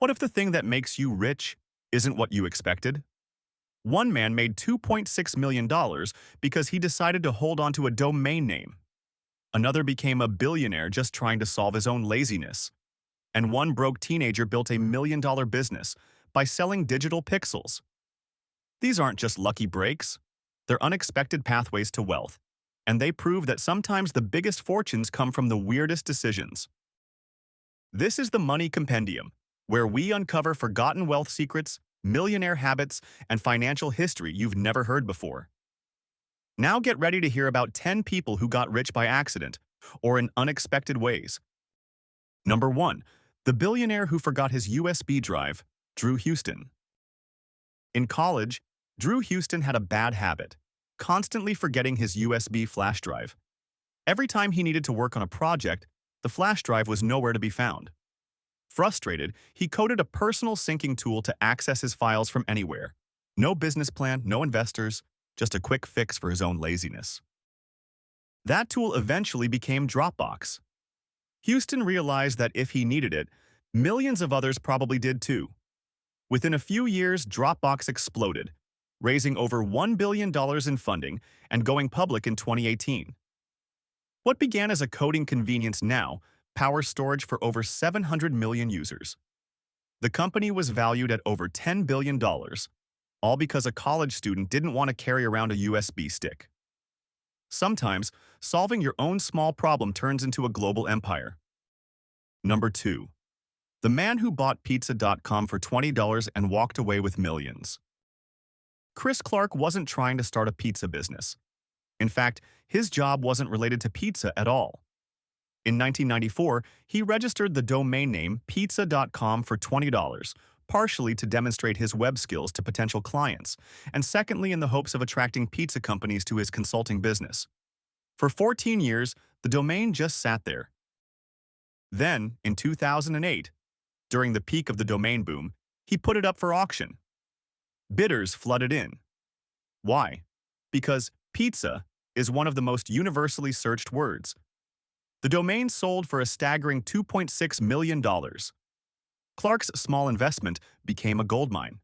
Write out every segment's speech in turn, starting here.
What if the thing that makes you rich isn't what you expected? One man made $2.6 million because he decided to hold on to a domain name. Another became a billionaire just trying to solve his own laziness. And one broke teenager built a $1 million business by selling digital pixels. These aren't just lucky breaks. They're unexpected pathways to wealth. And they prove that sometimes the biggest fortunes come from the weirdest decisions. This is the Money Compendium, where we uncover forgotten wealth secrets, millionaire habits, and financial history you've never heard before. Now get ready to hear about 10 people who got rich by accident or in unexpected ways. Number 1. The billionaire who forgot his USB drive, Drew Houston. In college, Drew Houston had a bad habit, constantly forgetting his USB flash drive. Every time he needed to work on a project, the flash drive was nowhere to be found. Frustrated, he coded a personal syncing tool to access his files from anywhere. No business plan, no investors, just a quick fix for his own laziness. That tool eventually became Dropbox. Houston realized that if he needed it, millions of others probably did too. Within a few years, Dropbox exploded, raising over $1 billion in funding and going public in 2018. What began as a coding convenience now powers storage for over 700 million users. The company was valued at over $10 billion, all because a college student didn't want to carry around a USB stick. Sometimes, solving your own small problem turns into a global empire. Number 2. The man who bought pizza.com for $20 and walked away with millions. Chris Clark wasn't trying to start a pizza business. In fact, his job wasn't related to pizza at all. In 1994, he registered the domain name pizza.com for $20, partially to demonstrate his web skills to potential clients, and secondly in the hopes of attracting pizza companies to his consulting business. For 14 years, the domain just sat there. Then, in 2008, during the peak of the domain boom, he put it up for auction. Bidders flooded in. Why? Because pizza is one of the most universally searched words. The domain sold for a staggering $2.6 million. Clark's small investment became a goldmine,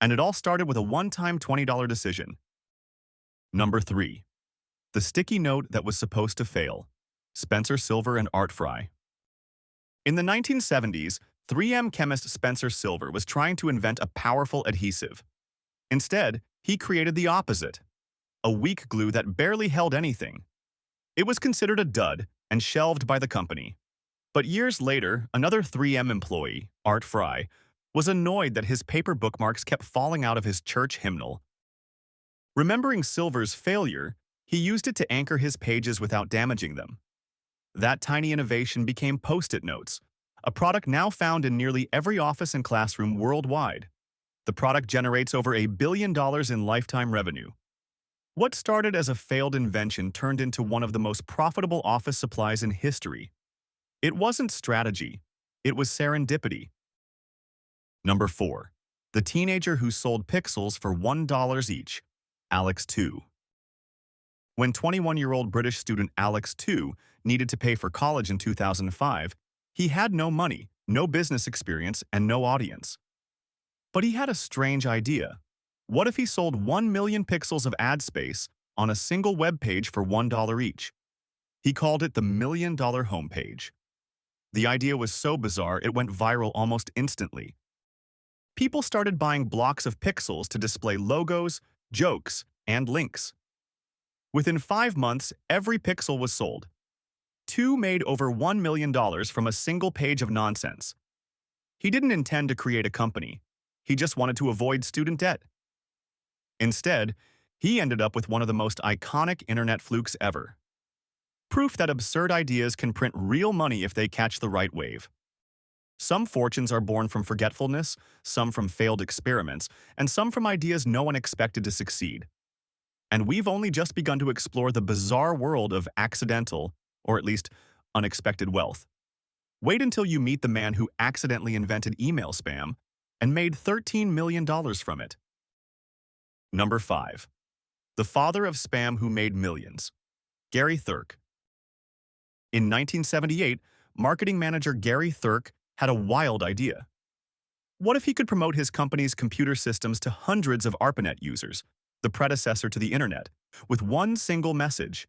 and it all started with a one-time $20 decision. Number 3. The sticky note that was supposed to fail. Spencer Silver and Art Fry. In the 1970s, 3M chemist Spencer Silver was trying to invent a powerful adhesive. Instead, he created the opposite, a weak glue that barely held anything. It was considered a dud and shelved by the company. But years later, another 3M employee, Art Fry, was annoyed that his paper bookmarks kept falling out of his church hymnal. Remembering Silver's failure, he used it to anchor his pages without damaging them. That tiny innovation became Post-it notes, a product now found in nearly every office and classroom worldwide. The product generates over $1 billion in lifetime revenue. What started as a failed invention turned into one of the most profitable office supplies in history. It wasn't strategy, it was serendipity. Number 4. The teenager who sold pixels for $1 each, Alex 2. When 21-year-old British student Alex 2 needed to pay for college in 2005, he had no money, no business experience, and no audience. But he had a strange idea. What if he sold 1 million pixels of ad space on a single web page for $1 each? He called it the $1 million homepage. The idea was so bizarre it went viral almost instantly. People started buying blocks of pixels to display logos, jokes, and links. Within 5 months, every pixel was sold. 2 made over $1 million from a single page of nonsense. He didn't intend to create a company. He just wanted to avoid student debt. Instead, he ended up with one of the most iconic internet flukes ever. Proof that absurd ideas can print real money if they catch the right wave. Some fortunes are born from forgetfulness, some from failed experiments, and some from ideas no one expected to succeed. And we've only just begun to explore the bizarre world of accidental, or at least unexpected wealth. Wait until you meet the man who accidentally invented email spam and made $13 million from it. Number 5. The father of spam who made millions, Gary Thurk. In 1978, marketing manager Gary Thurk had a wild idea. What if he could promote his company's computer systems to hundreds of ARPANET users, the predecessor to the internet, with one single message?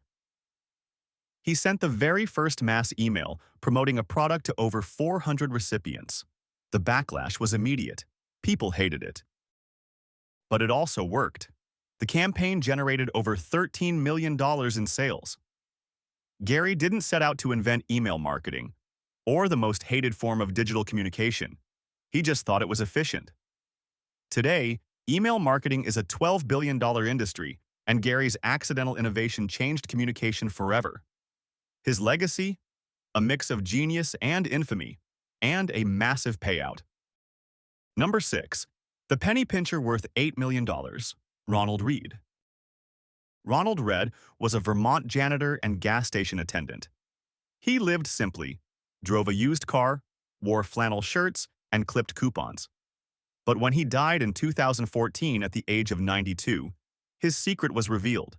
He sent the very first mass email promoting a product to over 400 recipients. The backlash was immediate. People hated it. But it also worked. The campaign generated over $13 million in sales. Gary didn't set out to invent email marketing, or the most hated form of digital communication. He just thought it was efficient. Today, email marketing is a $12 billion industry, and Gary's accidental innovation changed communication forever. His legacy? A mix of genius and infamy, and a massive payout. Number 6. The penny pincher worth $8 million. Ronald Read. Ronald Read was a Vermont janitor and gas station attendant. He lived simply, drove a used car, wore flannel shirts, and clipped coupons. But when he died in 2014 at the age of 92, his secret was revealed.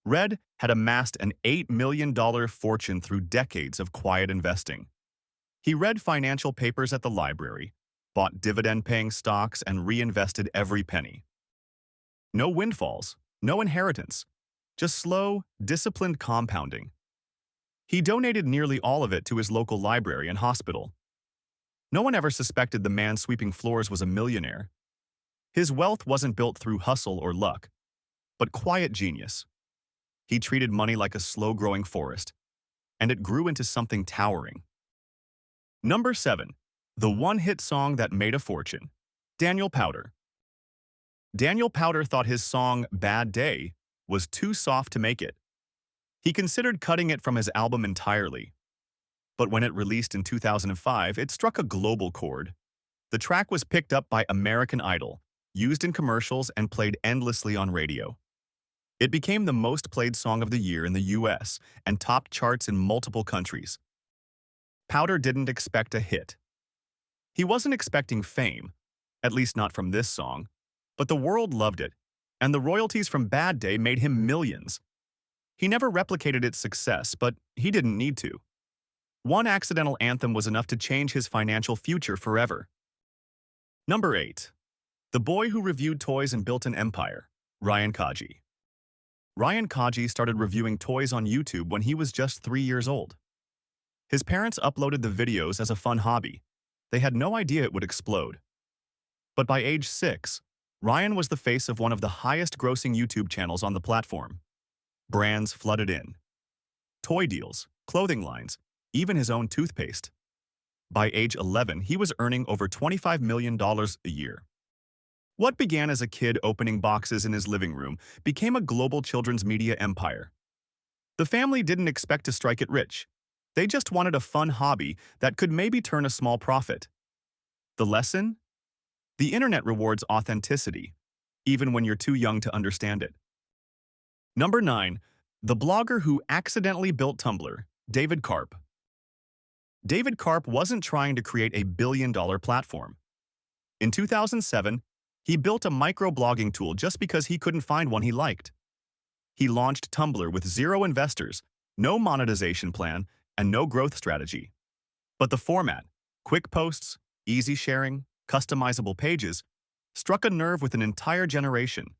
Read had amassed an $8 million fortune through decades of quiet investing. He read financial papers at the library, bought dividend-paying stocks, and reinvested every penny. No windfalls, no inheritance, just slow, disciplined compounding. He donated nearly all of it to his local library and hospital. No one ever suspected the man sweeping floors was a millionaire. His wealth wasn't built through hustle or luck, but quiet genius. He treated money like a slow-growing forest, and it grew into something towering. Number 7. The one-hit song that made a fortune. Daniel Powter. Daniel Powter thought his song Bad Day was too soft to make it. He considered cutting it from his album entirely. But when it released in 2005, it struck a global chord. The track was picked up by American Idol, used in commercials, and played endlessly on radio. It became the most played song of the year in the US and topped charts in multiple countries. Powter didn't expect a hit. He wasn't expecting fame, at least not from this song, but the world loved it, and the royalties from Bad Day made him millions. He never replicated its success, but he didn't need to. One accidental anthem was enough to change his financial future forever. Number 8. The boy who reviewed toys and built an empire. Ryan Kaji. Ryan Kaji started reviewing toys on YouTube when he was just 3 years old. His parents uploaded the videos as a fun hobby. They had no idea it would explode. But by age 6, Ryan was the face of one of the highest-grossing YouTube channels on the platform. Brands flooded in. Toy deals, clothing lines, even his own toothpaste. By age 11, he was earning over $25 million a year. What began as a kid opening boxes in his living room became a global children's media empire. The family didn't expect to strike it rich. They just wanted a fun hobby that could maybe turn a small profit. The lesson? The internet rewards authenticity, even when you're too young to understand it. Number 9. The blogger who accidentally built Tumblr. David Karp. David Karp wasn't trying to create a billion-dollar platform. In 2007, he built a microblogging tool just because he couldn't find one he liked. He launched Tumblr with 0 investors, no monetization plan, and no growth strategy. But the format, quick posts, easy sharing, customizable pages, struck a nerve with an entire generation.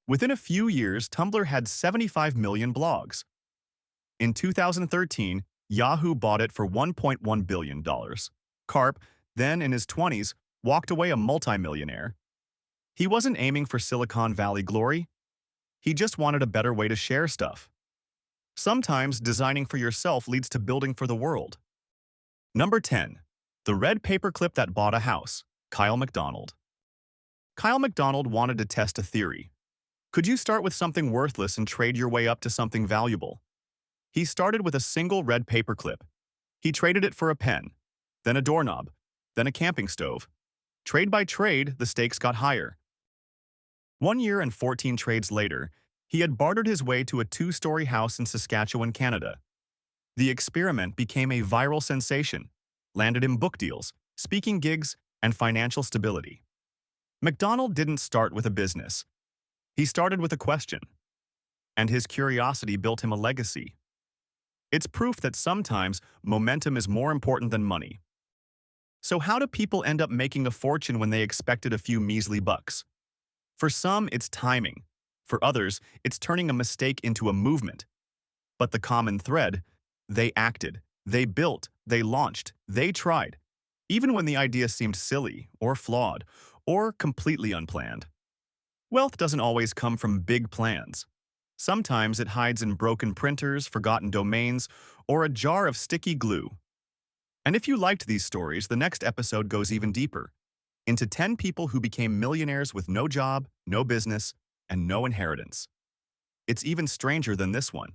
Within a few years, Tumblr had 75 million blogs. In 2013, Yahoo bought it for $1.1 billion. Karp, then in his 20s, walked away a multimillionaire. He wasn't aiming for Silicon Valley glory. He just wanted a better way to share stuff. Sometimes designing for yourself leads to building for the world. Number 10. The red paperclip that bought a house. Kyle MacDonald. Kyle MacDonald wanted to test a theory. Could you start with something worthless and trade your way up to something valuable? He started with a single red paperclip. He traded it for a pen, then a doorknob, then a camping stove. Trade by trade, the stakes got higher. 1 year and 14 trades later, he had bartered his way to a 2-story house in Saskatchewan, Canada. The experiment became a viral sensation, landed him book deals, speaking gigs, and financial stability. MacDonald didn't start with a business. He started with a question, and his curiosity built him a legacy. It's proof that sometimes momentum is more important than money. So how do people end up making a fortune when they expected a few measly bucks? For some, it's timing. For others, it's turning a mistake into a movement. But the common thread, they acted, they built, they launched, they tried, even when the idea seemed silly or flawed or completely unplanned. Wealth doesn't always come from big plans. Sometimes it hides in broken printers, forgotten domains, or a jar of sticky glue. And if you liked these stories, the next episode goes even deeper, into 10 people who became millionaires with no job, no business, and no inheritance. It's even stranger than this one.